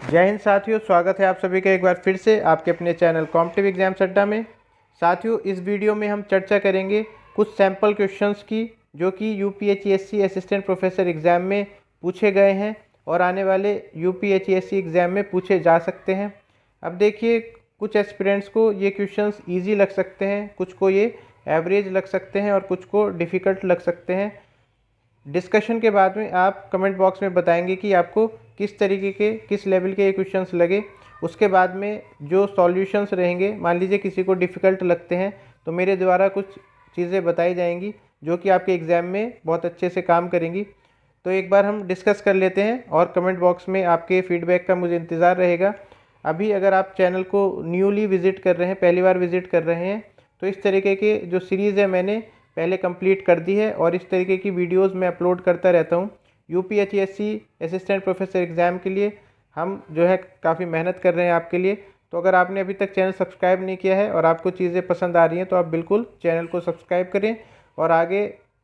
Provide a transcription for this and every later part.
जय हिंद साथियों, स्वागत है आप सभी का एक बार फिर से आपके अपने चैनल कॉम्पिटिटिव एग्जाम्स अड्डा में। साथियों, इस वीडियो में हम चर्चा करेंगे कुछ सैम्पल क्वेश्चंस की जो कि यूपीएचईएससी असिस्टेंट प्रोफेसर एग्ज़ाम में पूछे गए हैं और आने वाले यूपीएचईएससी एग्ज़ाम में पूछे जा सकते हैं। अब देखिए, कुछ एस्पिरेंट्स को ये क्वेश्चंस ईजी लग सकते हैं, कुछ को ये एवरेज लग सकते हैं और कुछ को डिफ़िकल्ट लग सकते हैं। डिस्कशन के बाद में आप कमेंट बॉक्स में बताएंगे कि आपको किस तरीके के, किस लेवल के ये क्वेश्चंस लगे। उसके बाद में जो सॉल्यूशंस रहेंगे, मान लीजिए किसी को डिफ़िकल्ट लगते हैं तो मेरे द्वारा कुछ चीज़ें बताई जाएंगी जो कि आपके एग्ज़ाम में बहुत अच्छे से काम करेंगी। तो एक बार हम डिस्कस कर लेते हैं और कमेंट बॉक्स में आपके फीडबैक का मुझे इंतज़ार रहेगा। अभी अगर आप चैनल को न्यूली विज़िट कर रहे हैं, पहली बार विज़िट कर रहे हैं, तो इस तरीके के जो सीरीज़ है मैंने पहले कंप्लीट कर दी है और इस तरीके की वीडियोस मैं अपलोड करता रहता हूँ। यूपीएचईएससी असिस्टेंट प्रोफेसर एग्ज़ाम के लिए हम जो है काफ़ी मेहनत कर रहे हैं आपके लिए। तो अगर आपने अभी तक चैनल सब्सक्राइब नहीं किया है और आपको चीज़ें पसंद आ रही हैं तो आप बिल्कुल चैनल को सब्सक्राइब करें और आगे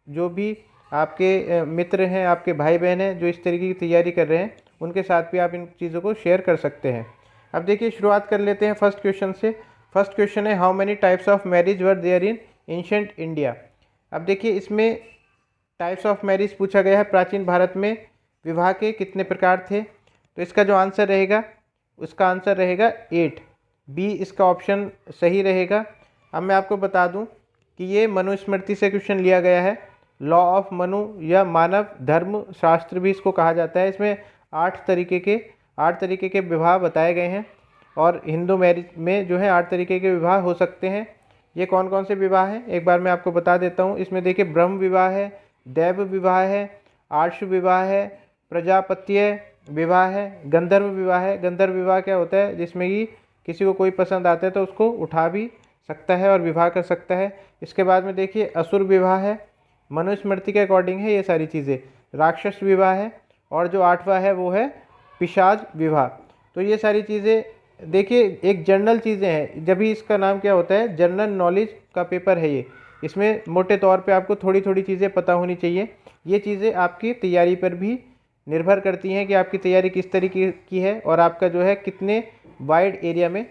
जो भी आपके मित्र हैं, आपके भाई बहन हैं जो इस तरीके की तैयारी कर रहे हैं, उनके साथ भी आप इन चीज़ों को शेयर कर सकते हैं। अब देखिए, शुरुआत कर लेते हैं फर्स्ट क्वेश्चन से। फर्स्ट क्वेश्चन है, how many types of marriage were there in ancient India. अब देखिए, इसमें टाइप्स ऑफ मैरिज पूछा गया है, प्राचीन भारत में विवाह के कितने प्रकार थे। तो इसका जो आंसर रहेगा, उसका आंसर रहेगा 8। बी इसका ऑप्शन सही रहेगा। अब मैं आपको बता दूं कि ये मनुस्मृति से क्वेश्चन लिया गया है। लॉ ऑफ मनु या मानव धर्म शास्त्र भी इसको कहा जाता है। इसमें 8 तरीके के विवाह बताए गए हैं और हिंदू मैरिज में जो है 8 तरीके के विवाह हो सकते हैं। ये कौन कौन से विवाह हैं एक बार मैं आपको बता देता हूँ। इसमें देखिए, ब्रह्म विवाह है, दैव विवाह है, आर्ष विवाह है, प्रजापत्य विवाह है, गंधर्व विवाह है। गंधर्व विवाह क्या होता है, जिसमें कि किसी को कोई पसंद आता है तो उसको उठा भी सकता है और विवाह कर सकता है। इसके बाद में देखिए, असुर विवाह है, मनुस्मृति के अकॉर्डिंग है ये सारी चीज़ें। राक्षस विवाह है और जो 8वां है वो है पिशाच विवाह। तो ये सारी चीज़ें देखिए एक जनरल चीज़ें हैं, जब भी इसका नाम क्या होता है, जनरल नॉलेज का पेपर है ये। इसमें मोटे तौर पे आपको थोड़ी थोड़ी चीज़ें पता होनी चाहिए। ये चीज़ें आपकी तैयारी पर भी निर्भर करती हैं कि आपकी तैयारी किस तरीके की है और आपका जो है कितने वाइड एरिया में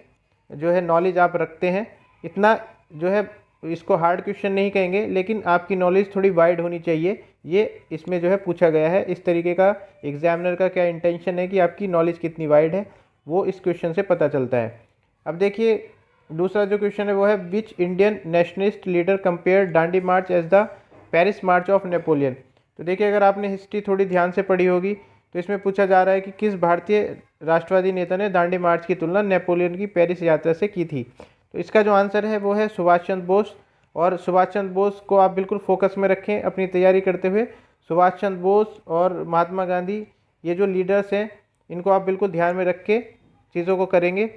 जो है नॉलेज आप रखते हैं। इतना जो है, इसको हार्ड क्वेश्चन नहीं कहेंगे, लेकिन आपकी नॉलेज थोड़ी वाइड होनी चाहिए। ये इसमें जो है पूछा गया है। इस तरीके का एग्जामिनर का क्या इंटेंशन है कि आपकी नॉलेज कितनी वाइड है, वो इस क्वेश्चन से पता चलता है। अब देखिए, दूसरा जो क्वेश्चन है वो है, which Indian nationalist leader compare Dandi march as the Paris march of Napoleon. तो देखिए, अगर आपने हिस्ट्री थोड़ी ध्यान से पढ़ी होगी तो इसमें पूछा जा रहा है कि किस भारतीय राष्ट्रवादी नेता ने दांडी मार्च की तुलना नेपोलियन की पेरिस यात्रा से की थी। तो इसका जो आंसर है वो है सुभाष चंद्र बोस। और सुभाष चंद्र बोस को आप बिल्कुल फोकस में रखें अपनी तैयारी करते हुए। सुभाष चंद्र बोस और महात्मा गांधी, ये जो लीडर्स हैं, इनको आप बिल्कुल ध्यान में रख के चीज़ों को करेंगे।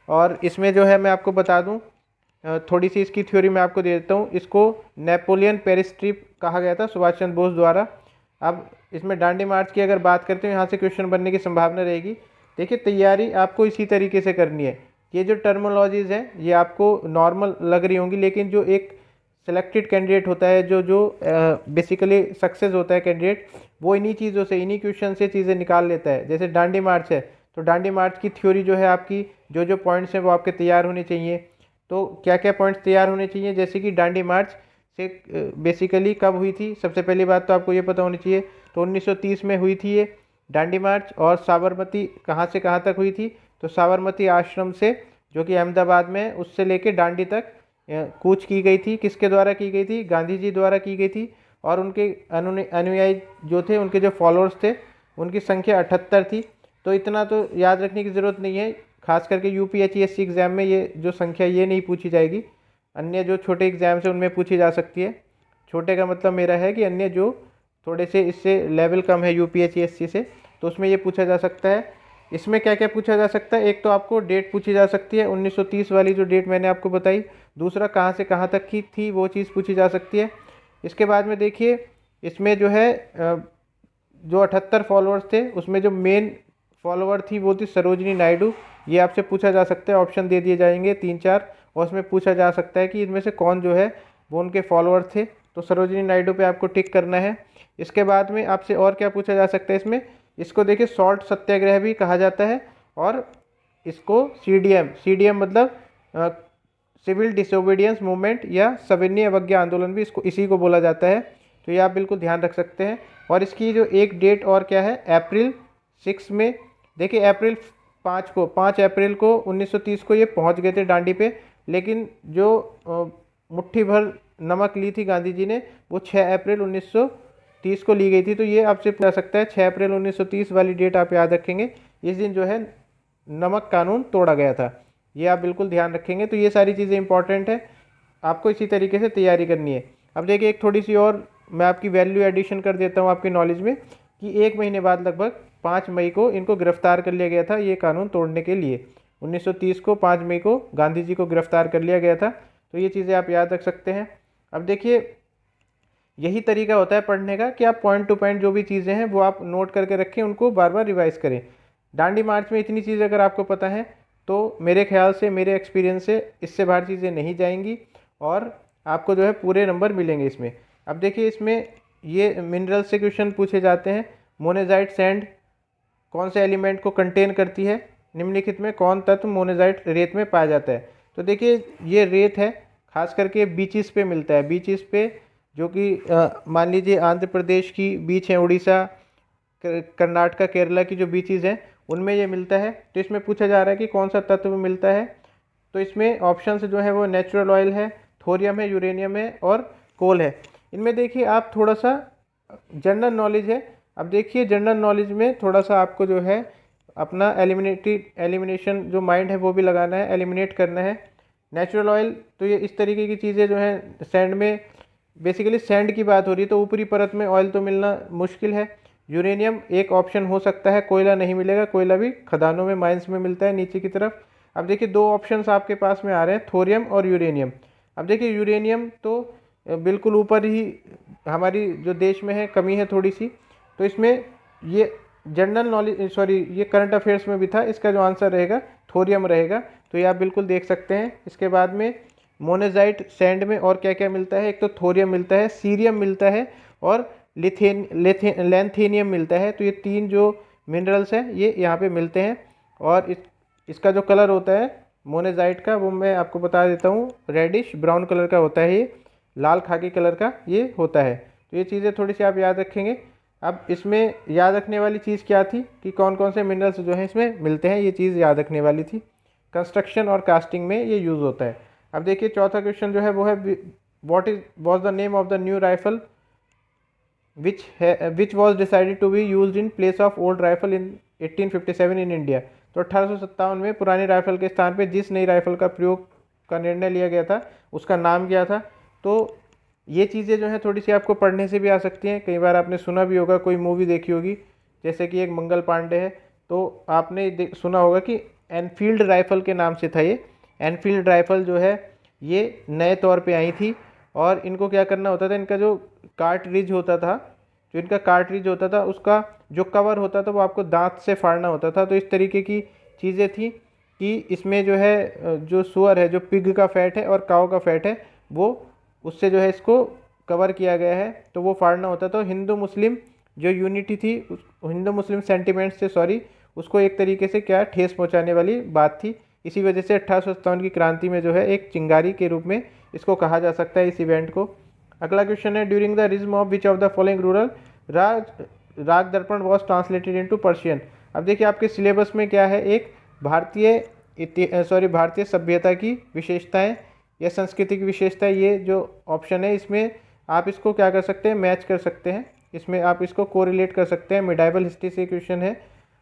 और इसमें जो है मैं आपको बता दूं, थोड़ी सी इसकी थ्योरी मैं आपको दे देता हूँ। इसको नेपोलियन पेरिस ट्रिप कहा गया था सुभाष चंद्र बोस द्वारा। अब इसमें दांडी मार्च की अगर बात करते हैं, यहाँ से क्वेश्चन बनने की संभावना रहेगी। देखिए, तैयारी आपको इसी तरीके से करनी है। ये जो टर्मोलॉजीज़ हैं ये आपको नॉर्मल लग रही होंगी, लेकिन जो एक सेलेक्टेड कैंडिडेट होता है, जो जो बेसिकली सक्सेस होता है कैंडिडेट, वो इन्हीं चीज़ों से, इन्हीं क्वेश्चन से चीज़ें निकाल लेता है। जैसे दांडी मार्च है तो दांडी मार्च की थ्योरी जो है, आपकी जो जो पॉइंट्स हैं वो आपके तैयार होने चाहिए। तो क्या क्या पॉइंट्स तैयार होने चाहिए, जैसे कि दांडी मार्च से बेसिकली कब हुई थी। सबसे पहली बात तो आपको ये पता होनी चाहिए, तो 1930 में हुई थी ये दांडी मार्च। और साबरमती कहाँ से कहाँ तक हुई थी, तो साबरमती आश्रम से, जो कि अहमदाबाद में है, उससे लेके दांडी तक कूच की गई थी। किसके द्वारा की गई थी, गांधी जी द्वारा की गई थी। और उनके अनुयायी जो थे, उनके जो फॉलोअर्स थे, उनकी संख्या 78 थी। तो इतना तो याद रखने की ज़रूरत नहीं है, खास करके यूपीएचईएससी एग्ज़ाम में ये जो संख्या ये नहीं पूछी जाएगी। अन्य जो छोटे एग्ज़ाम्स हैं उनमें पूछी जा सकती है। छोटे का मतलब मेरा है कि अन्य जो थोड़े से इससे लेवल कम है यूपीएचईएससी से, तो उसमें ये पूछा जा सकता है। इसमें क्या क्या पूछा जा सकता है, एक तो आपको डेट पूछी जा सकती है, 1930 वाली जो डेट मैंने आपको बताई। दूसरा, कहाँ से कहाँ तक की थी वो चीज़ पूछी जा सकती है। इसके बाद में देखिए, इसमें जो है जो 78 फॉलोअर्स थे, उसमें जो मेन फॉलोअर थी वो थी सरोजिनी नायडू। ये आपसे पूछा जा सकता है, ऑप्शन दे दिए जाएंगे 3-4, और उसमें पूछा जा सकता है कि इनमें से कौन जो है वो उनके फॉलोअर थे। तो सरोजिनी नायडू पे आपको टिक करना है। इसके बाद में आपसे और क्या पूछा जा सकता है इसमें, इसको देखिए सॉल्ट सत्याग्रह भी कहा जाता है। और इसको CDM मतलब सिविल डिसोबीडियंस मूवमेंट या सविनय अवज्ञा आंदोलन भी इसको इसी को बोला जाता है। तो ये आप बिल्कुल ध्यान रख सकते हैं। और इसकी जो एक डेट और क्या है, अप्रैल 6 में, देखिए अप्रैल 5 अप्रैल को 1930 को ये पहुंच गए थे डांडी पे, लेकिन जो मुट्ठी भर नमक ली थी गांधी जी ने वो 6 अप्रैल 1930 को ली गई थी। तो ये आपसे पूछा सकता है 6 अप्रैल 1930 वाली डेट आप याद रखेंगे, इस दिन जो है नमक कानून तोड़ा गया था, ये आप बिल्कुल ध्यान रखेंगे। तो ये सारी चीज़ें इंपॉर्टेंट है, आपको इसी तरीके से तैयारी करनी है। अब देखिए एक थोड़ी सी और मैं आपकी वैल्यू एडिशन कर देता हूँ आपकी नॉलेज में, कि 1 महीने बाद लगभग 5 मई को इनको गिरफ्तार कर लिया गया था ये कानून तोड़ने के लिए। 1930 को 5 मई को गांधी जी को गिरफ्तार कर लिया गया था। तो ये चीज़ें आप याद रख सकते हैं। अब देखिए यही तरीका होता है पढ़ने का कि आप पॉइंट टू पॉइंट जो भी चीज़ें हैं वो आप नोट करके रखें, उनको बार बार रिवाइज करें। डांडी मार्च में इतनी चीज़ें अगर आपको पता है तो मेरे ख्याल से, मेरे एक्सपीरियंस से इससे बाहर चीज़ें नहीं जाएंगी और आपको जो है पूरे नंबर मिलेंगे इसमें। अब देखिए इसमें ये मिनरल से क्वेश्चन पूछे जाते हैं। मोनेजाइट सैंड कौन से एलिमेंट को कंटेन करती है, निम्नलिखित में कौन तत्व मोनेजाइट रेत में पाया जाता है। तो देखिए ये रेत है, खास करके बीचेस पे मिलता है, बीचेस पे जो कि मान लीजिए आंध्र प्रदेश की बीच है, उड़ीसा, कर्नाटका, केरला की जो बीचेस हैं उनमें ये मिलता है। तो इसमें पूछा जा रहा है कि कौन सा तत्व मिलता है। तो इसमें ऑप्शन जो है वो नेचुरल ऑयल है, थोरियम है, यूरेनियम है और कोल है। इनमें देखिए आप थोड़ा सा जनरल नॉलेज है। अब देखिए जनरल नॉलेज में थोड़ा सा आपको जो है अपना एलिमिनेशन जो माइंड है वो भी लगाना है, एलिमिनेट करना है। नेचुरल ऑयल तो ये इस तरीके की चीज़ें जो हैं सैंड में, बेसिकली सैंड की बात हो रही है तो ऊपरी परत में ऑयल तो मिलना मुश्किल है। यूरेनियम एक ऑप्शन हो सकता है, कोयला नहीं मिलेगा, कोयला भी खदानों में, माइंस में मिलता है नीचे की तरफ। अब देखिए 2 ऑप्शंस आपके पास में आ रहे हैं, थोरियम और यूरेनियम। अब देखिए यूरेनियम तो बिल्कुल ऊपर ही हमारी जो देश में है, कमी है थोड़ी सी। तो इसमें ये जनरल नॉलेज, सॉरी ये करंट अफेयर्स में भी था, इसका जो आंसर रहेगा थोरियम रहेगा। तो ये आप बिल्कुल देख सकते हैं। इसके बाद में मोनेजाइट सैंड में और क्या क्या मिलता है, एक तो थोरियम मिलता है, सीरियम मिलता है और लैंथेनियम मिलता है। तो ये 3 जो मिनरल्स हैं ये यहाँ पे मिलते हैं। और इसका जो कलर होता है मोनेजाइट का वो मैं आपको बता देता हूँ, रेडिश ब्राउन कलर का होता है, ये लाल खाकी कलर का ये होता है। तो ये चीज़ें थोड़ी सी आप याद रखेंगे। अब इसमें याद रखने वाली चीज़ क्या थी कि कौन कौन से मिनरल्स जो हैं इसमें मिलते हैं, ये चीज़ याद रखने वाली थी। कंस्ट्रक्शन और कास्टिंग में ये यूज़ होता है। अब देखिए चौथा क्वेश्चन जो है वो है what was the name of the new rifle which was decided to be use in place of old rifle in 1857 in India. तो 1857 में पुरानी राइफल के स्थान पे जिस नई राइफल का प्रयोग का निर्णय लिया गया था उसका नाम क्या था। तो ये चीज़ें जो हैं थोड़ी सी आपको पढ़ने से भी आ सकती हैं, कई बार आपने सुना भी होगा, कोई मूवी देखी होगी, जैसे कि एक मंगल पांडे है, तो आपने सुना होगा कि एनफील्ड राइफल के नाम से था ये। एनफील्ड राइफल जो है ये नए तौर पे आई थी और इनको क्या करना होता था, इनका जो कार्ट्रिज होता था, जो इनका कार्ट्रिज होता था उसका जो कवर होता था वो आपको दांत से फाड़ना होता था। तो इस तरीके की चीज़ें थी कि इसमें जो है जो सुअर है, जो पिग का फैट है और काऊ का फैट है, वो उससे जो है इसको कवर किया गया है, तो वो फाड़ना होता था। तो हिंदू मुस्लिम जो यूनिटी थी, हिंदू मुस्लिम सेंटिमेंट से, सॉरी, उसको एक तरीके से क्या ठेस पहुंचाने वाली बात थी। इसी वजह से 1857 की क्रांति में जो है एक चिंगारी के रूप में इसको कहा जा सकता है इस इवेंट को। अगला क्वेश्चन है during the rhythm of which of the following rural राग दर्पण वॉज ट्रांसलेटेड इनटू पर्शियन। अब देखिए आपके सिलेबस में क्या है, एक भारतीय सभ्यता की विशेषताएं या संस्कृति की विशेषता, ये जो ऑप्शन है इसमें आप इसको क्या कर सकते हैं, मैच कर सकते हैं, इसमें आप इसको कोरिलेट कर सकते हैं। मिडाइवल हिस्ट्री से क्वेश्चन है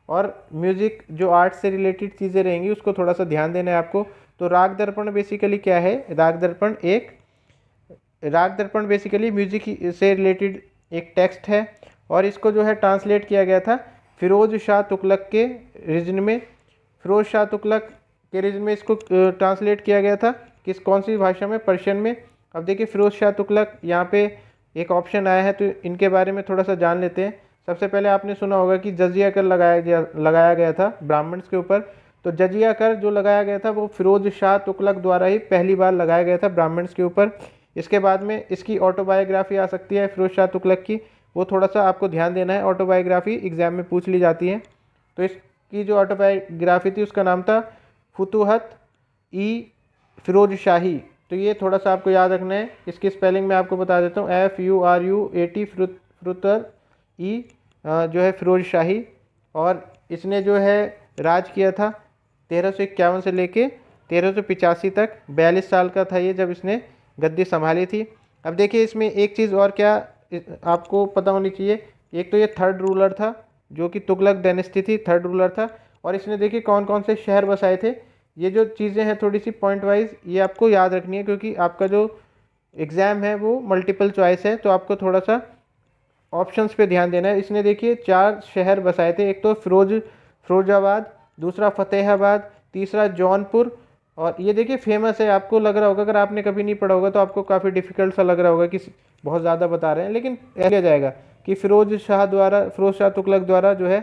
और म्यूज़िक जो आर्ट से रिलेटेड चीज़ें रहेंगी उसको थोड़ा सा ध्यान देना है आपको। तो राग दर्पण बेसिकली क्या है, राग दर्पण बेसिकली म्यूजिक से रिलेटेड एक टेक्स्ट है और इसको जो है ट्रांसलेट किया गया था फिरोज शाह तुगलक के रीजन में। फिरोज शाह तुगलक के रीजन में इसको ट्रांसलेट किया गया था, कौन सी भाषा में, पर्शियन में। अब देखिए फिरोज शाह तुगलक, यहाँ पे एक ऑप्शन आया है तो इनके बारे में थोड़ा सा जान लेते हैं। सबसे पहले आपने सुना होगा कि जजिया कर लगाया गया था ब्राह्मण्स के ऊपर। तो जजिया कर जो लगाया गया था वो फिरोज शाह तुगलक द्वारा ही पहली बार लगाया गया था ब्राह्मण्स के ऊपर। इसके बाद में इसकी ऑटोबायोग्राफी आ सकती है फिरोज शाह तुगलक की, वो थोड़ा सा आपको ध्यान देना है, ऑटोबायोग्राफी एग्जाम में पूछ ली जाती है। तो की जो ऑटोबायोग्राफी थी उसका नाम था फुतूहत ई फिरोज शाही। तो ये थोड़ा सा आपको याद रखना है। इसकी स्पेलिंग मैं आपको बता देता हूँ, FURUAT फ्रुतर ई जो है फिरोज शाही। और इसने जो है राज किया था 1351 से लेके 1385 तक। 42 साल का था ये जब इसने गद्दी संभाली थी। अब देखिए इसमें एक चीज़ और क्या आपको पता होनी चाहिए, एक तो ये थर्ड रूलर था जो कि तुगलक डायनेस्टी थी, थर्ड रूलर था। और इसने देखिए कौन कौन से शहर बसाए थे। ये जो चीज़ें हैं थोड़ी सी पॉइंट वाइज ये आपको याद रखनी है, क्योंकि आपका जो एग्ज़ाम है वो मल्टीपल चॉइस है, तो आपको थोड़ा सा ऑप्शंस पे ध्यान देना है। इसने देखिए 4 शहर बसाए थे, एक तो फिरोजाबाद, दूसरा फतेहाबाद, तीसरा जौनपुर। और ये देखिए फेमस है, आपको लग रहा होगा, अगर आपने कभी नहीं पढ़ा होगा तो आपको काफ़ी डिफिकल्ट सा लग रहा होगा कि बहुत ज़्यादा बता रहे हैं, लेकिन लिया जाएगा कि फिरोज शाह तुगलक द्वारा जो है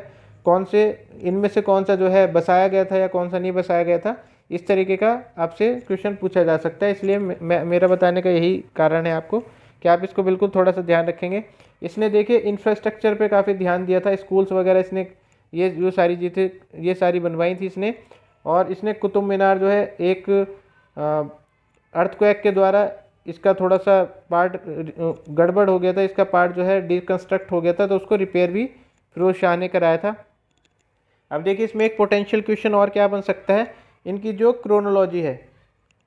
कौन से इनमें से कौन सा जो है बसाया गया था या कौन सा नहीं बसाया गया था। इस तरीके का आपसे क्वेश्चन पूछा जा सकता है, इसलिए मेरा बताने का यही कारण है आपको कि आप इसको बिल्कुल थोड़ा सा ध्यान रखेंगे। इसने देखिए इंफ्रास्ट्रक्चर पे काफ़ी ध्यान दिया था, स्कूल्स वगैरह इसने ये जो सारी चीज़ें ये सारी बनवाई थी इसने। और इसने कुतुब मीनार जो है एक अर्थक्वेक के द्वारा इसका थोड़ा सा पार्ट गड़बड़ हो गया था, इसका पार्ट जो है डिकन्स्ट्रक्ट हो गया था, तो उसको रिपेयर भी फिरोज शाह ने कराया था। अब देखिए इसमें एक पोटेंशियल क्वेश्चन और क्या बन सकता है, इनकी जो क्रोनोलॉजी है,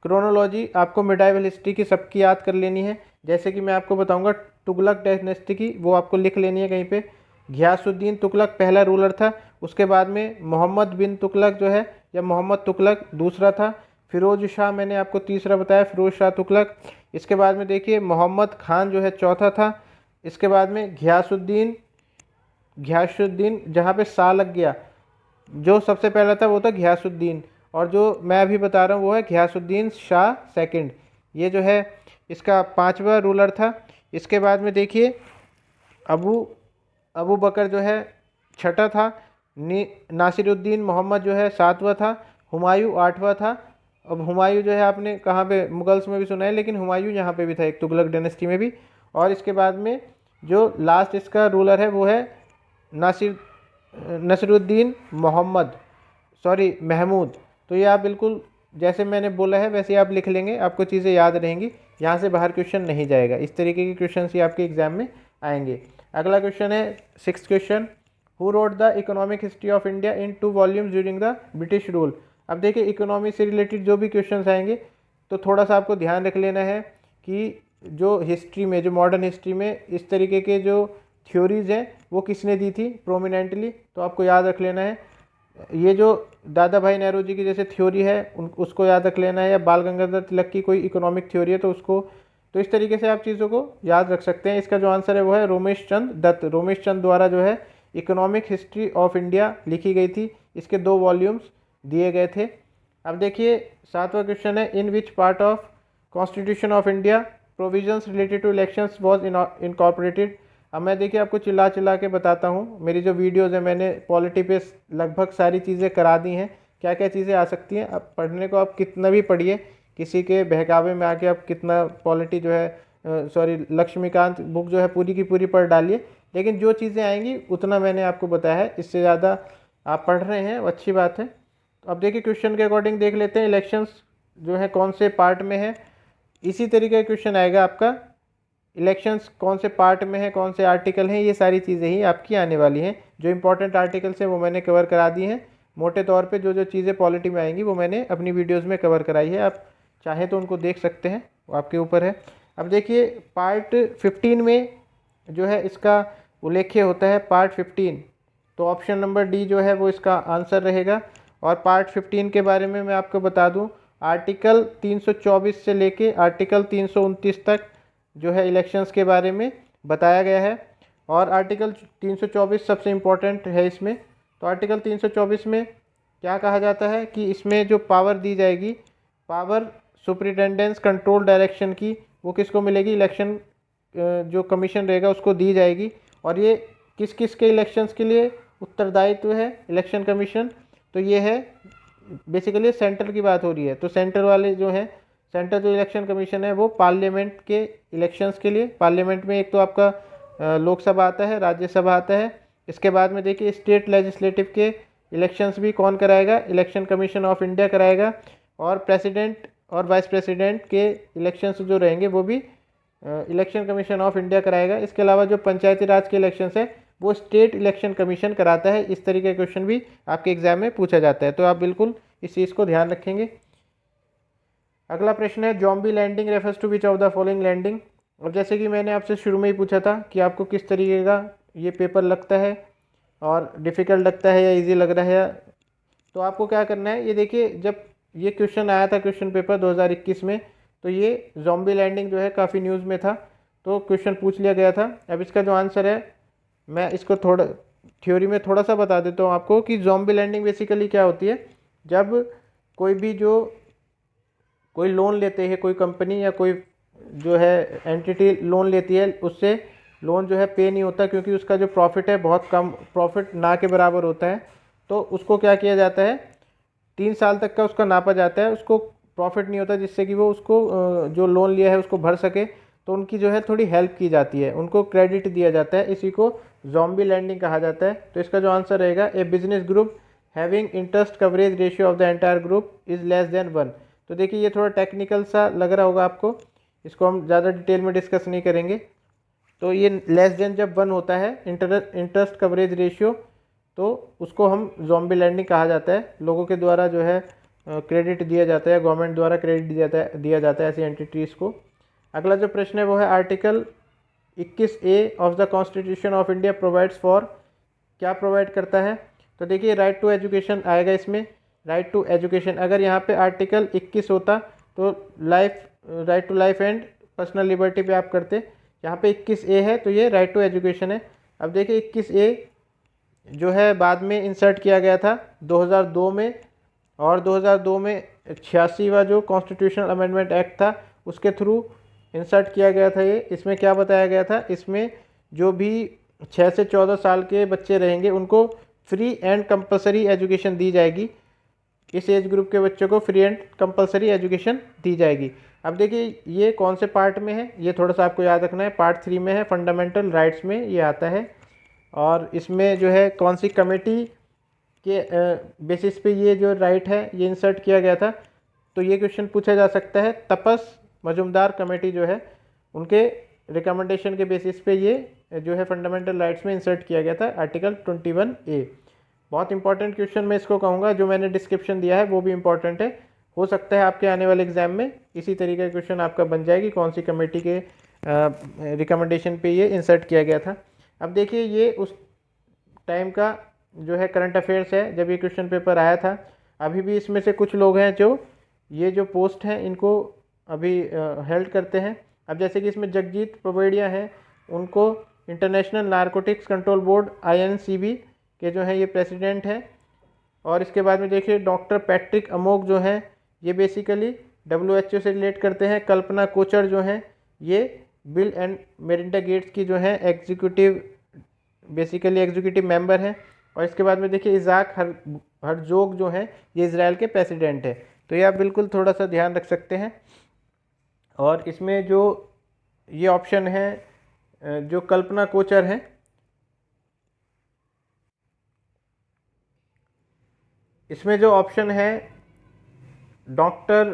क्रोनोलॉजी आपको मिडाइवल हिस्ट्री की सबकी याद कर लेनी है। जैसे कि मैं आपको बताऊंगा तुगलक डायनेस्टी की, वो आपको लिख लेनी है कहीं पे। घियासुद्दीन तुगलक पहला रूलर था, उसके बाद में मोहम्मद बिन तुगलक जो है या मोहम्मद तुगलक दूसरा था। फिरोज शाह मैंने आपको तीसरा बताया, फिरोज शाह तुगलक। इसके बाद में देखिए मोहम्मद खान जो है चौथा था। इसके बाद में घियासुद्दीन जहाँ पे शाह लग गया, जो सबसे पहला था वो था घियासुद्दीन, और जो मैं अभी बता रहा हूँ वो है घियासुद्दीन शाह सेकंड। ये जो है इसका 5वां रूलर था। इसके बाद में देखिए अबू बकर जो है छठा था। नासिरुद्दीन मोहम्मद जो है 7वां था। हुमायूं 8वां था। अब हुमायूं जो है आपने कहाँ पे मुगल्स में भी सुना है, लेकिन हुमायूं यहाँ पे भी था एक तुगलक डायनेस्टी में भी। और इसके बाद में जो लास्ट इसका रूलर है वो है नसीरुद्दीन महमूद। तो ये आप बिल्कुल जैसे मैंने बोला है वैसे आप लिख लेंगे, आपको चीज़ें याद रहेंगी, यहाँ से बाहर क्वेश्चन नहीं जाएगा। इस तरीके के क्वेश्चन ही आपके एग्जाम में आएंगे। अगला क्वेश्चन है 6th question, who wrote the economic history of India in 2 volumes during the British rule. अब देखिए इकोनॉमी से रिलेटेड जो भी क्वेश्चंस आएंगे तो थोड़ा सा आपको ध्यान रख लेना है कि जो हिस्ट्री में, जो मॉडर्न हिस्ट्री में इस तरीके के जो थ्योरीज हैं वो किसने दी थी प्रोमिनेंटली, तो आपको याद रख लेना है। ये जो दादा भाई नेहरू जी की जैसे थ्योरी है उसको याद रख लेना है, या बाल गंगाधर तिलक की कोई इकोनॉमिक थ्योरी है तो उसको, तो इस तरीके से आप चीज़ों को याद रख सकते हैं। इसका जो आंसर है वो है रोमेश चंद दत्त। रोमेश चंद द्वारा जो है इकोनॉमिक हिस्ट्री ऑफ इंडिया लिखी गई थी, इसके 2 वॉल्यूम्स दिए गए थे। अब देखिए 7वां क्वेश्चन है, in which part of constitution of India provisions related to elections was incorporated. अब मैं देखिए आपको चिल्ला के बताता हूँ, मेरी जो वीडियोज़ है मैंने पॉलिटी पे लगभग सारी चीज़ें करा दी हैं, क्या क्या चीज़ें आ सकती हैं। अब पढ़ने को आप कितना भी पढ़िए, किसी के बहकावे में आके आप कितना पॉलिटी जो है लक्ष्मीकांत बुक जो है पूरी की पूरी पढ़ डालिए, लेकिन जो चीज़ें आएंगी उतना मैंने आपको बताया है, इससे ज़्यादा आप पढ़ रहे हैं वो अच्छी बात है। तो अब देखिए क्वेश्चन के अकॉर्डिंग देख लेते हैं इलेक्शंस जो है कौन से पार्ट में है। इसी तरीके का क्वेश्चन आएगा आपका, इलेक्शंस कौन से पार्ट में है, कौन से आर्टिकल हैं, ये सारी चीज़ें ही आपकी आने वाली हैं। जो इंपॉर्टेंट आर्टिकल्स हैं वो मैंने कवर करा दी हैं। मोटे तौर पे जो जो चीज़ें पॉलिटी में आएंगी वो मैंने अपनी वीडियोस में कवर कराई है, आप चाहें तो उनको देख सकते हैं, वो आपके ऊपर है। अब देखिए पार्ट 15 में जो है इसका उल्लेख्य होता है, पार्ट 15, तो ऑप्शन नंबर डी जो है वो इसका आंसर रहेगा। और पार्ट 15 के बारे में मैं आपको बता दूं, आर्टिकल 324 से लेके आर्टिकल 329 तक जो है इलेक्शंस के बारे में बताया गया है। और आर्टिकल 324 सबसे इम्पोर्टेंट है इसमें। तो आर्टिकल 324 में क्या कहा जाता है कि इसमें जो पावर दी जाएगी, पावर सुपरिटेंडेंस कंट्रोल डायरेक्शन की, वो किसको मिलेगी, इलेक्शन जो कमीशन रहेगा उसको दी जाएगी। और ये किस किस के इलेक्शंस के लिए उत्तरदायित्व है इलेक्शन कमीशन, तो ये है बेसिकली सेंटर की बात हो रही है। तो सेंटर वाले जो है, सेंटर जो इलेक्शन कमीशन है वो पार्लियामेंट के इलेक्शंस के लिए, पार्लियामेंट में एक तो आपका लोकसभा आता है, राज्यसभा आता है। इसके बाद में देखिए स्टेट लेजिस्लेटिव के इलेक्शंस भी कौन कराएगा, इलेक्शन कमीशन ऑफ इंडिया कराएगा, और प्रेसिडेंट और वाइस प्रेसिडेंट के इलेक्शंस जो रहेंगे वो भी इलेक्शन कमीशन ऑफ इंडिया कराएगा। इसके अलावा जो पंचायती राज के इलेक्शंस है वो स्टेट इलेक्शन कमीशन कराता है। इस तरीके का क्वेश्चन भी आपके एग्जाम में पूछा जाता है, तो आप बिल्कुल इस चीज़ को ध्यान रखेंगे। अगला प्रश्न है zombie landing refers to which of the following landing. और जैसे कि मैंने आपसे शुरू में ही पूछा था कि आपको किस तरीके का ये पेपर लगता है और डिफ़िकल्ट लगता है या इजी लग रहा है, तो आपको क्या करना है, ये देखिए जब ये क्वेश्चन आया था क्वेश्चन पेपर 2021 में, तो ये ज़ॉम्बी लैंडिंग जो है काफ़ी न्यूज़ में था, तो क्वेश्चन पूछ लिया गया था। अब इसका जो आंसर है मैं इसको थोड़ा थ्योरी में थोड़ा सा बता देता हूँ आपको कि ज़ॉम्बी लैंडिंग बेसिकली क्या होती है। जब कोई लोन लेते हैं, कोई कंपनी या कोई जो है एंटिटी लोन लेती है, उससे लोन जो है पे नहीं होता क्योंकि उसका जो प्रॉफिट है बहुत कम, प्रॉफिट ना के बराबर होता है, तो उसको क्या किया जाता है, 3 साल तक का उसका नापा जाता है, उसको प्रॉफिट नहीं होता जिससे कि वो उसको जो लोन लिया है उसको भर सके, तो उनकी जो है थोड़ी हेल्प की जाती है, उनको क्रेडिट दिया जाता है, इसी को ज़ॉम्बी लैंडिंग कहा जाता है। तो इसका जो आंसर रहेगा, a business group having interest coverage ratio of the entire group is less than 1। तो देखिए ये थोड़ा टेक्निकल सा लग रहा होगा आपको, इसको हम ज़्यादा डिटेल में डिस्कस नहीं करेंगे। तो ये लेस देन जब 1 होता है इंटरेस्ट कवरेज रेशियो, तो उसको हम ज़ॉम्बी लैंडिंग कहा जाता है। लोगों के द्वारा जो है क्रेडिट दिया जाता है, गवर्नमेंट द्वारा क्रेडिट दिया जाता है ऐसी एंटिटीज़ को। अगला जो प्रश्न है वो है article 21A of the constitution of India provides for, क्या प्रोवाइड करता है, तो देखिए राइट टू एजुकेशन आएगा इसमें, राइट टू एजुकेशन। अगर यहाँ पे आर्टिकल 21 होता तो right to life and personal liberty पे आप करते, यहाँ पे 21A है तो ये राइट टू एजुकेशन है। अब देखिए 21A जो है बाद में इंसर्ट किया गया था 2002 में, और 2002 में 86वां जो कॉन्स्टिट्यूशनल अमेंडमेंट एक्ट था उसके थ्रू इंसर्ट किया गया था ये। इसमें क्या बताया गया था, इसमें जो भी 6 से 14 साल के बच्चे रहेंगे उनको फ्री एंड कंपलसरी एजुकेशन दी जाएगी, इस एज ग्रुप के बच्चों को फ्री एंड कंपलसरी एजुकेशन दी जाएगी। अब देखिए ये कौन से पार्ट में है, ये थोड़ा सा आपको याद रखना है, पार्ट 3 में है, फंडामेंटल राइट्स में ये आता है। और इसमें जो है कौन सी कमेटी के बेसिस पे ये जो राइट है ये इंसर्ट किया गया था, तो ये क्वेश्चन पूछा जा सकता है। तपस मजुमदार कमेटी जो है उनके रिकमेंडेशन के बेसिस पे ये जो है फंडामेंटल राइट्स में इंसर्ट किया गया था आर्टिकल 21A। बहुत इंपॉर्टेंट क्वेश्चन मैं इसको कहूँगा, जो मैंने डिस्क्रिप्शन दिया है वो भी इंपॉर्टेंट है, हो सकता है आपके आने वाले एग्जाम में इसी तरीके का क्वेश्चन आपका बन जाएगी, कौन सी कमेटी के रिकमेंडेशन पे ये इंसर्ट किया गया था। अब देखिए ये उस टाइम का जो है करंट अफेयर्स है जब ये क्वेश्चन पेपर आया था। अभी भी इसमें से कुछ लोग हैं जो ये जो पोस्ट हैं इनको अभी हेल्ड करते हैं। अब जैसे कि इसमें जगजीत पवेड़िया हैं, उनको international narcotics control board INCB के जो हैं ये प्रेसिडेंट हैं। और इसके बाद में देखिए डॉक्टर पैट्रिक अमोग जो हैं ये बेसिकली WHO से रिलेट करते हैं। कल्पना कोचर जो हैं ये बिल एंड मेलिंडा गेट्स की जो है एग्जीक्यूटिव मेंबर हैं। और इसके बाद में देखिए इज़ाक हरजोग जो हैं ये इजराइल के प्रेसिडेंट है, तो ये आप बिल्कुल थोड़ा सा ध्यान रख सकते हैं। और इसमें जो ये ऑप्शन है जो कल्पना कोचर हैं, इसमें जो ऑप्शन है डॉक्टर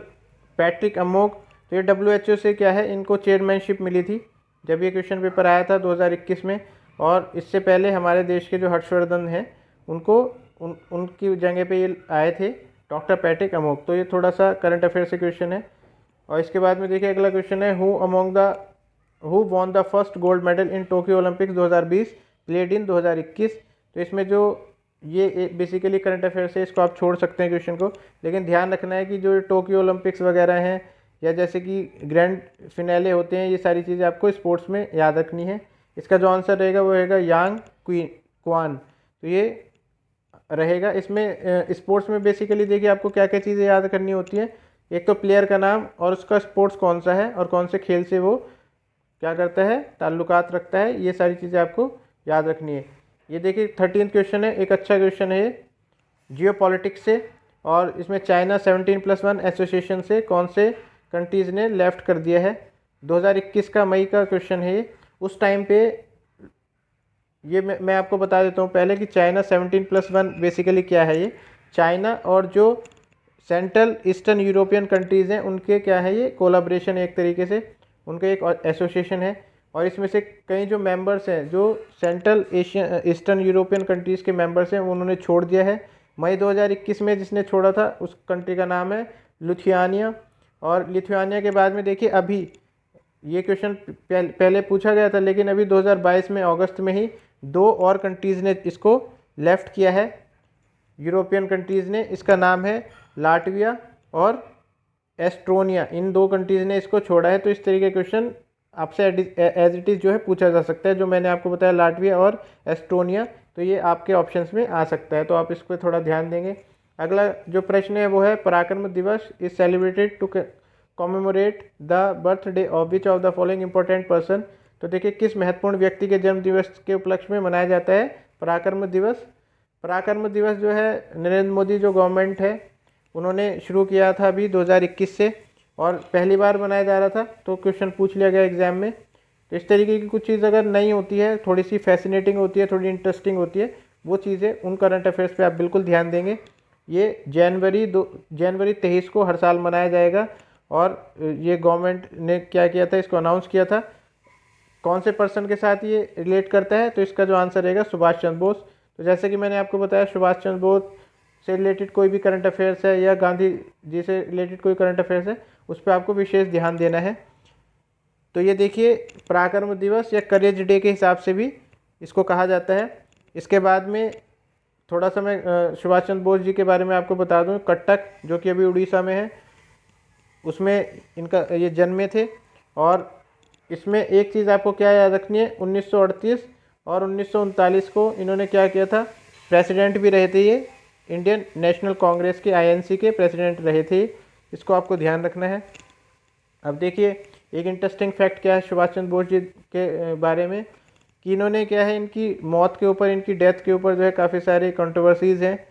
पैट्रिक अमोग, तो ये WHO से क्या है इनको चेयरमैनशिप मिली थी जब ये क्वेश्चन पेपर आया था 2021 में। और इससे पहले हमारे देश के जो हर्षवर्धन हैं उनको उनकी जगह पे ये आए थे डॉक्टर पैट्रिक अमोग। तो ये थोड़ा सा करंट अफेयर से क्वेश्चन है। और इसके बाद में देखिए अगला क्वेश्चन है who won the first gold medal in Tokyo Olympics 2020 played in 2021। तो इसमें जो ये बेसिकली करंट अफेयर से, इसको आप छोड़ सकते हैं क्वेश्चन को, लेकिन ध्यान रखना है कि जो टोक्यो ओलंपिक्स वगैरह हैं या जैसे कि ग्रैंड फिनाले होते हैं, ये सारी चीज़ें आपको स्पोर्ट्स में याद रखनी है। इसका जो आंसर रहेगा वो रहेगा यांग क्वान, तो ये रहेगा। इसमें स्पोर्ट्स में बेसिकली देखिए आपको क्या क्या चीज़ें याद करनी होती हैं, एक तो प्लेयर का नाम और उसका स्पोर्ट्स कौन सा है और कौन से खेल से वो क्या करता है, ताल्लुकात रखता है, ये सारी चीज़ें आपको याद रखनी है। ये देखिए 13th क्वेश्चन है, एक अच्छा क्वेश्चन है जियो पॉलिटिक्स से। और इसमें चाइना 17+1 एसोसिएशन से कौन से कंट्रीज़ ने लेफ्ट कर दिया है, 2021 का मई का क्वेश्चन है। उस टाइम पे ये मैं आपको बता देता हूँ पहले कि चाइना 17+1 बेसिकली क्या है। ये चाइना और जो सेंट्रल ईस्टर्न यूरोपियन कंट्रीज़ हैं उनके क्या है, ये कोलाब्रेशन एक तरीके से, उनका एक एसोसिएशन है। और इसमें से कई जो मेंबर्स हैं जो central Asian eastern European countries के मेंबर्स हैं उन्होंने छोड़ दिया है मई 2021 में। जिसने छोड़ा था उस कंट्री का नाम है लिथुआनिया। और लिथुआनिया के बाद में देखिए अभी ये क्वेश्चन पहले पूछा गया था, लेकिन अभी 2022 में अगस्त में ही 2 और कंट्रीज़ ने इसको लेफ़्ट किया है, यूरोपियन कंट्रीज़ ने। इसका नाम है लाटविया और एस्टोनिया। इन 2 कंट्रीज़ ने इसको छोड़ा है। तो इस तरीके का क्वेश्चन आपसे एज इट इज़ जो है पूछा जा सकता है। जो मैंने आपको बताया लाटविया और एस्टोनिया, तो ये आपके ऑप्शंस में आ सकता है, तो आप इस पर थोड़ा ध्यान देंगे। अगला जो प्रश्न है वो है Parakram Diwas is celebrated to commemorate the birthday of which of the following important person. तो देखिए किस महत्वपूर्ण व्यक्ति के जन्म दिवस के उपलक्ष्य में मनाया जाता है पराक्रम दिवस। पराक्रम दिवस जो है नरेंद्र मोदी जो गवर्नमेंट है उन्होंने शुरू किया था अभी 2021 से, और पहली बार मनाया जा रहा था। तो क्वेश्चन पूछ लिया गया एग्जाम में। तो इस तरीके की कुछ चीज़ अगर नहीं होती है, थोड़ी सी फैसिनेटिंग होती है, थोड़ी इंटरेस्टिंग होती है, वो चीज़ें उन करंट अफेयर्स पे आप बिल्कुल ध्यान देंगे। ये जनवरी 23 को हर साल मनाया जाएगा। और ये गवर्नमेंट ने क्या किया था, इसको अनाउंस किया था। कौन से पर्सन के साथ ये रिलेट करता है, तो इसका जो आंसर रहेगा सुभाष चंद्र बोस। तो जैसे कि मैंने आपको बताया सुभाष चंद्र बोस से रिलेटेड कोई भी करंट अफेयर्स है या गांधी जी से रिलेटेड कोई करंट अफेयर्स है, उस पर आपको विशेष ध्यान देना है। तो ये देखिए पराक्रम दिवस या करेज डे के हिसाब से भी इसको कहा जाता है। इसके बाद में थोड़ा सा मैं सुभाष चंद्र बोस जी के बारे में आपको बता दूं। कटक जो कि अभी उड़ीसा में है, उसमें इनका ये जन्मे थे। और इसमें एक चीज़ आपको क्या याद रखनी है, 1938 और 1939 को इन्होंने क्या किया था, प्रेसिडेंट भी रहे थे। ये इंडियन नेशनल कांग्रेस के INC के प्रेसिडेंट रहे थे। इसको आपको ध्यान रखना है। अब देखिए एक इंटरेस्टिंग फैक्ट क्या है सुभाष चंद्र बोस जी के बारे में, कि इन्होंने क्या है, इनकी मौत के ऊपर, इनकी डेथ के ऊपर जो है काफ़ी सारे कंट्रोवर्सीज़ हैं।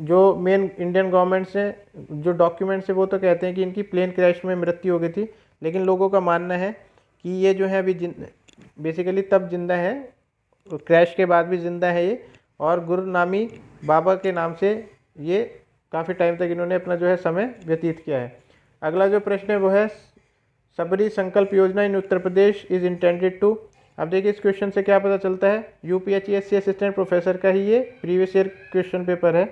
जो मेन इंडियन गवर्नमेंट्स हैं, जो डॉक्यूमेंट्स है, वो तो कहते हैं कि इनकी प्लेन क्रैश में मृत्यु हो गई थी, लेकिन लोगों का मानना है कि ये जो है अभी बेसिकली तब जिंदा है, क्रैश के बाद भी जिंदा है ये। और गुरु नामी बाबा के नाम से ये काफ़ी टाइम तक इन्होंने अपना जो है समय व्यतीत किया है। अगला जो प्रश्न है वो है सबरी संकल्प योजना इन Uttar Pradesh is intended to. अब देखिए इस क्वेश्चन से क्या पता चलता है, UPHESC असिस्टेंट प्रोफेसर का ही ये प्रीवियस ईयर क्वेश्चन पेपर है।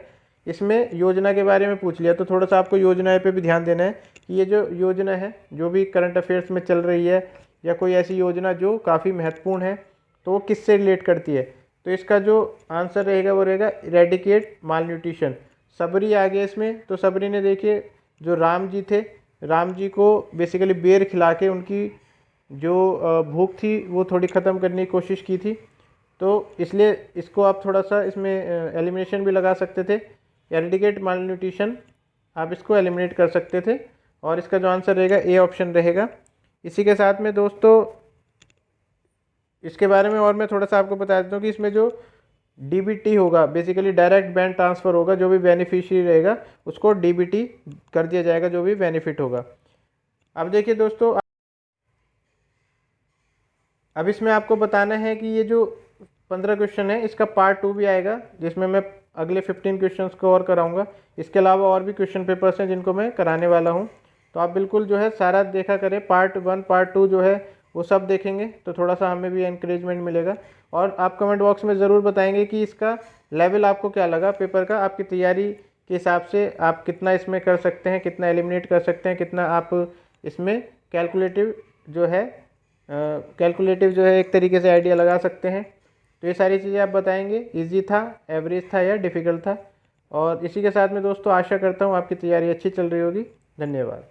इसमें योजना के बारे में पूछ लिया, तो थोड़ा सा आपको योजना पे भी ध्यान देना है कि ये जो योजना है, जो भी करंट अफेयर्स में चल रही है या कोई ऐसी योजना जो काफ़ी महत्वपूर्ण है, तो वो किससे रिलेट करती है। तो इसका जो आंसर रहेगा वो रहेगा इरेडिकेट माल न्यूट्रिशन। सबरी आ गया इसमें। तो सबरी ने देखिए जो राम जी थे, राम जी को बेसिकली बेर खिला के उनकी जो भूख थी वो थोड़ी ख़त्म करने की कोशिश की थी। तो इसलिए इसको आप थोड़ा सा इसमें एलिमिनेशन भी लगा सकते थे, एरेडिकेट माल न्यूट्रिशन आप इसको एलिमिनेट कर सकते थे। और इसका जो आंसर रहेगा ए ऑप्शन रहेगा। इसी के साथ में दोस्तों इसके बारे में और मैं थोड़ा सा आपको बता देता हूँ कि इसमें जो DBT होगा, बेसिकली डायरेक्ट बैंक ट्रांसफ़र होगा, जो भी बेनिफिशियरी रहेगा उसको DBT कर दिया जाएगा, जो भी बेनिफिट होगा। अब देखिए दोस्तों, अब इसमें आपको बताना है कि ये जो 15 क्वेश्चन है इसका पार्ट 2 भी आएगा, जिसमें मैं अगले 15 क्वेश्चंस को और कराऊंगा। इसके अलावा और भी क्वेश्चन पेपर्स हैं जिनको मैं कराने वाला हूं, तो आप बिल्कुल जो है सारा देखा करें। पार्ट 1 पार्ट 2 जो है वो सब देखेंगे तो थोड़ा सा हमें भी एनकरेजमेंट मिलेगा। और आप कमेंट बॉक्स में ज़रूर बताएंगे कि इसका लेवल आपको क्या लगा पेपर का। आपकी तैयारी के हिसाब से आप कितना इसमें कर सकते हैं, कितना एलिमिनेट कर सकते हैं, कितना आप इसमें कैलकुलेटिव जो है एक तरीके से आइडिया लगा सकते हैं। तो ये सारी चीज़ें आप बताएंगे, इजी था, एवरेज था या डिफ़िकल्ट था। और इसी के साथ में दोस्तों आशा करता हूँ आपकी तैयारी अच्छी चल रही होगी। धन्यवाद।